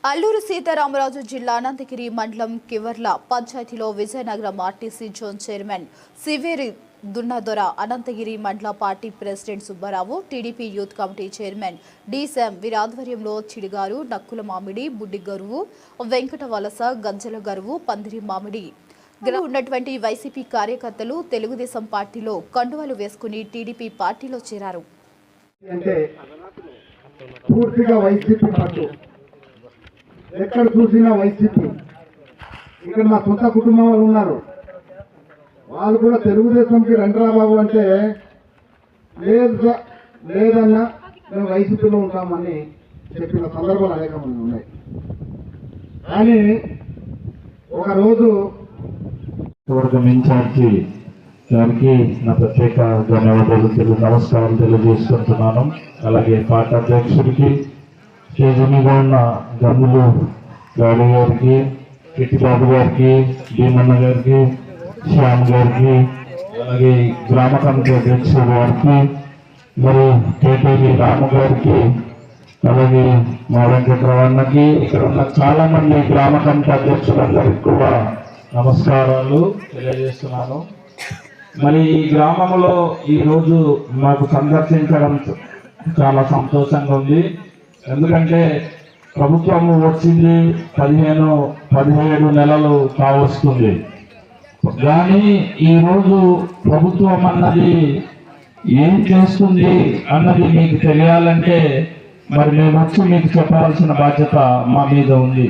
అల్లూరు సీతారామరాజు జిల్లా అనంతగిరి మండలం కివర్ల పంచాయతీలో Vizianagaram RTC zone chairman Siveri Dunnadora, Anantagiri మండల party president Subbarao, TDP youth committee chairman డి.సం వీరి ఆధ్వర్యంలో చిడిగారు, నక్కుల మామిడి, బుడ్డి గరువు, వెంకట వలస, గంజల గరువు, పందిరి మామిడి ఉన్నటువంటి వైసీపీ కార్యకర్తలు తెలుగుదేశం పార్టీలో కండువాలు వేసుకుని టీడీపీ పార్టీలో చేరారు. ఎక్కడ చూసినా వైసీపీ. ఇక్కడ మా సొంత కుటుంబం వాళ్ళు ఉన్నారు, వాళ్ళు కూడా తెలుగుదేశంకి రండ్రా బాబు అంటే లేదన్నా మేము వైసీపీలో ఉంటామని చెప్పిన సందర్భాలు అనేక మంది ఉన్నాయి. కానీ ఒకరోజు వర్గం ఇన్ఛార్జి గారికి నా ప్రత్యేక ధన్యవాదాలు నమస్కారం తెలియజేసుకుంటున్నాను. అలాగే పార్టీ అధ్యక్షుడికి, కేజీగా ఉన్న గమ్ములు గాడి గారికి, కిట్టిబాబు గారికి, భీమన్న గారికి, శ్యామ్ గారికి, అలాగే గ్రామ కమిటీ అధ్యక్షుడు గారికి, మరి కేటీవీ రాము గారికి, అలాగే మా వెంకటరమణకి, ఇక్కడ ఉన్న చాలా మంది గ్రామ కమిటీ అధ్యక్షులందరికీ కూడా నమస్కారాలు తెలియజేస్తున్నాను. మరి ఈ గ్రామంలో ఈరోజు మాకు సందర్శించడం చాలా సంతోషంగా ఉంది. ఎందుకంటే ప్రభుత్వం వచ్చింది 17 నెలలు కావస్తుంది. కానీ ఈరోజు ప్రభుత్వం అన్నది ఏం చేస్తుంది అన్నది మీకు తెలియాలంటే మరి మేము వచ్చి మీకు చెప్పాల్సిన బాధ్యత మా మీద ఉంది.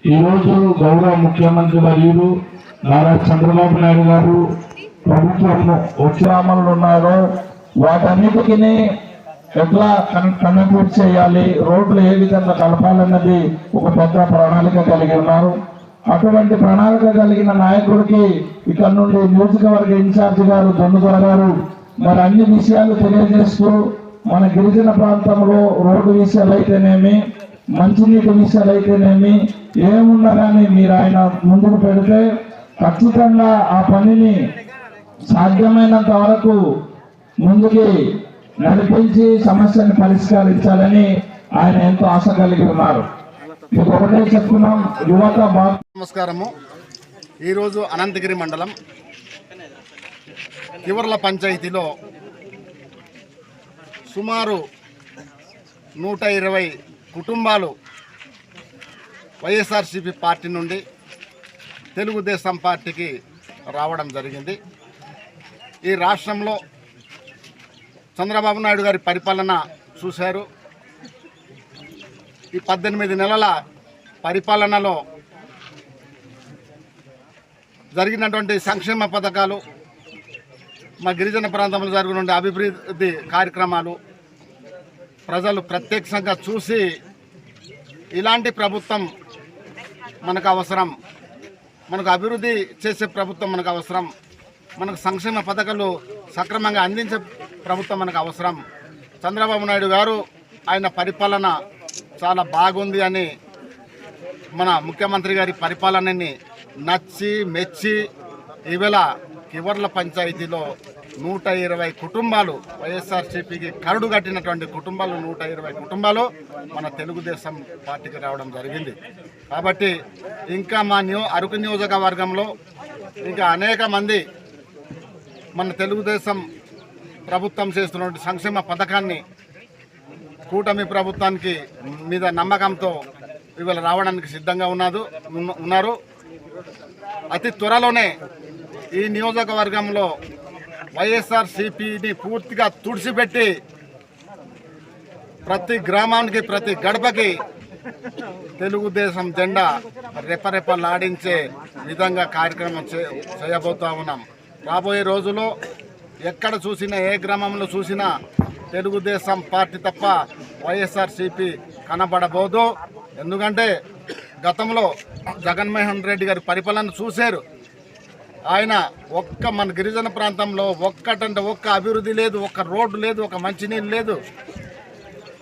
ఈరోజు గౌరవ ముఖ్యమంత్రి వర్యులు నారా చంద్రబాబు నాయుడు గారు ప్రభుత్వం వచ్చే అమలు ఉన్నారో వాటన్నిటికీ ఎట్లా కనెక్ట్ చేయాలి, రోడ్లు ఏ విధంగా కలపాలన్నది ఒక పెద్ద ప్రణాళిక కలిగి ఉన్నారు. అటువంటి ప్రణాళిక కలిగిన నాయకుడికి ఇక్కడ నుండి నియోజకవర్గ ఇన్ఛార్జి గారు దొన్నుదొర గారు మరి అన్ని విషయాలు తెలియజేస్తూ మన గిరిజన ప్రాంతంలో రోడ్డు విషయాలు అయితేనేమి, మంచినీటి విషయాలు అయితేనేమి ఏమున్నా కానీ మీరు ఆయన ముందుకు పెడితే ఖచ్చితంగా ఆ పనిని సాధ్యమైనంత వరకు ముందుకి నడిపించి సమస్యను పరిష్కరించాలని ఆయన ఎంతో ఆశ కలిగి ఉన్నారు. మీకు ఒకటే చెప్తున్నాం, యువత నమస్కారము. ఈరోజు అనంతగిరి మండలం కివర్ల పంచాయతీలో సుమారు 120 కుటుంబాలు వైఎస్ఆర్సీపీ పార్టీ నుండి తెలుగుదేశం పార్టీకి రావడం జరిగింది. ఈ రాష్ట్రంలో చంద్రబాబు నాయుడు గారి పరిపాలన చూశారు. ఈ 18 నెలల పరిపాలనలో జరిగినటువంటి సంక్షేమ పథకాలు, మా గిరిజన ప్రాంతంలో జరిగిన అభివృద్ధి కార్యక్రమాలు ప్రజలు ప్రత్యక్షంగా చూసి ఇలాంటి ప్రభుత్వం మనకు అవసరం, మనకు అభివృద్ధి చేసే ప్రభుత్వం మనకు అవసరం, మనకు సంక్షేమ పథకాలు సక్రమంగా అందించే ప్రభుత్వం మనకు అవసరం, చంద్రబాబు నాయుడు గారు ఆయన పరిపాలన చాలా బాగుంది అని మన ముఖ్యమంత్రి గారి పరిపాలనని నచ్చి మెచ్చి ఈవేళ కివర్ల పంచాయతీలో 120 కుటుంబాలు వైఎస్ఆర్సీపీకి కరడు కట్టినటువంటి కుటుంబాలు 120 కుటుంబాలు మన తెలుగుదేశం పార్టీకి రావడం జరిగింది. కాబట్టి ఇంకా మా అరకు నియోజకవర్గంలో ఇంకా అనేక మంది మన తెలుగుదేశం ప్రభుత్వం చేస్తున్నటువంటి సంక్షేమ పథకాన్ని కూటమి ప్రభుత్వానికి మీద నమ్మకంతో ఇవాళ రావడానికి సిద్ధంగా ఉన్నారు. అతి త్వరలోనే ఈ నియోజకవర్గంలో వైఎస్ఆర్సీపీని పూర్తిగా తుడిచిపెట్టి ప్రతి గ్రామానికి, ప్రతి గడపకి తెలుగుదేశం జెండా రెపరెపలాడించే విధంగా కార్యక్రమం చేయబోతా ఉన్నాం. రాబోయే రోజుల్లో ఎక్కడ చూసినా, ఏ గ్రామంలో చూసినా తెలుగుదేశం పార్టీ తప్ప వైఎస్ఆర్సీపీ కనబడబోదు. ఎందుకంటే గతంలో జగన్మోహన్ రెడ్డి గారి పరిపాలన చూశారు. ఆయన మన గిరిజన ప్రాంతంలో ఒక్కటంటే ఒక్క అభివృద్ధి లేదు, ఒక్క రోడ్డు లేదు, ఒక మంచినీళ్ళు లేదు,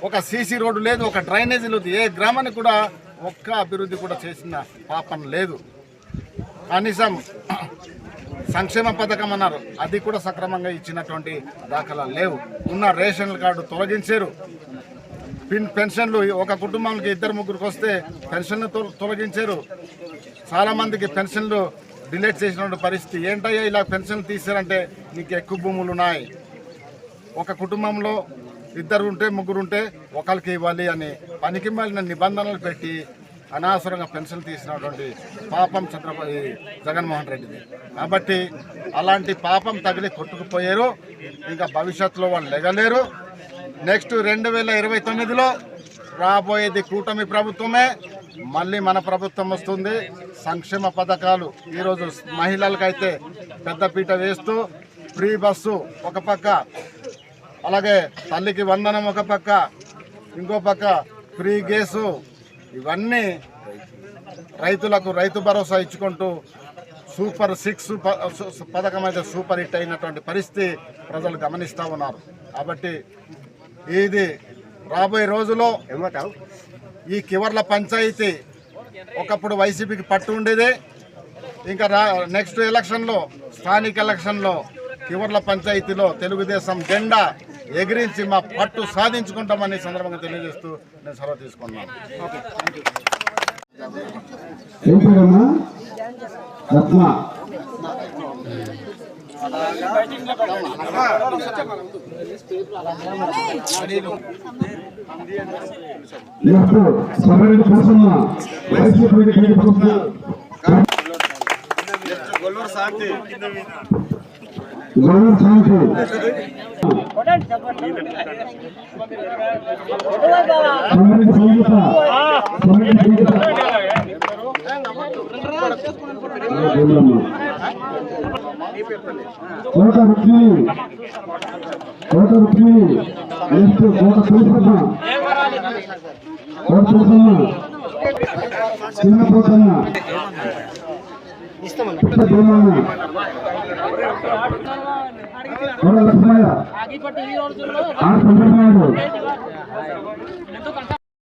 ఒక సీసీ రోడ్డు లేదు, ఒక డ్రైనేజీ లేదు. ఏ గ్రామానికి కూడా ఒక్క అభివృద్ధి కూడా చేసిన పాపం లేదు. కనీసం సంక్షేమ పథకం అన్నారు, అది కూడా సక్రమంగా ఇచ్చినటువంటి దాఖలాలు లేవు. ఉన్న రేషన్ కార్డు తొలగించారు. పెన్షన్లు ఒక కుటుంబానికి 2-3 వస్తే పెన్షన్లు తొలగించారు. చాలామందికి పెన్షన్లు డిలేట్ చేసినటువంటి పరిస్థితి. ఏంటయ్యా ఇలా పెన్షన్లు తీసారంటే నీకు ఎక్కువ భూములు ఉన్నాయి, ఒక కుటుంబంలో 2 ఉంటే 3 ఉంటే ఒకరికి ఇవ్వాలి అని పనికి మాలిన నిబంధనలు పెట్టి అనవసరంగా పెన్షన్లు తీసినటువంటి పాపం జగన్మోహన్ రెడ్డిది. కాబట్టి అలాంటి పాపం తగిలి కొట్టుకుపోయారు. ఇంకా భవిష్యత్తులో వాళ్ళు లెగలేరు. నెక్స్ట్ 2029లో రాబోయేది కూటమి ప్రభుత్వమే, మళ్ళీ మన ప్రభుత్వం వస్తుంది. సంక్షేమ పథకాలు ఈరోజు మహిళలకైతే పెద్దపీట వేస్తూ ఫ్రీ బస్సు ఒక పక్క, అలాగే తల్లికి వందనం ఒక పక్క, ఇంకో పక్క ఫ్రీ గ్యాసు, ఇవన్నీ రైతులకు రైతు భరోసా ఇచ్చుకుంటూ సూపర్ 6 పథకం అయితే సూపర్ హిట్ అయినటువంటి పరిస్థితి ప్రజలు గమనిస్తూ ఉన్నారు. కాబట్టి ఇది రాబోయే రోజులో ఈ కివర్ల పంచాయతీ ఒకప్పుడు వైసీపీకి పట్టు ఉండేది. ఇంకా నెక్స్ట్ ఎలక్షన్లో, స్థానిక ఎలక్షన్లో కివర్ల పంచాయతీలో తెలుగుదేశం జెండా ఎగిరించి మా పట్టు సాధించుకుంటామని సందర్భంగా తెలియజేస్తూ నేను సెలవు తీసుకున్నాను. కోట రుక్మిణి నెక్స్ట్ కోట తులసమ్మ, కోట తులసమ్మ, చిన్న పోతన్న, భీమన్న, కోట లక్ష్మయ్య, ఆర్ చంద్రబాబు,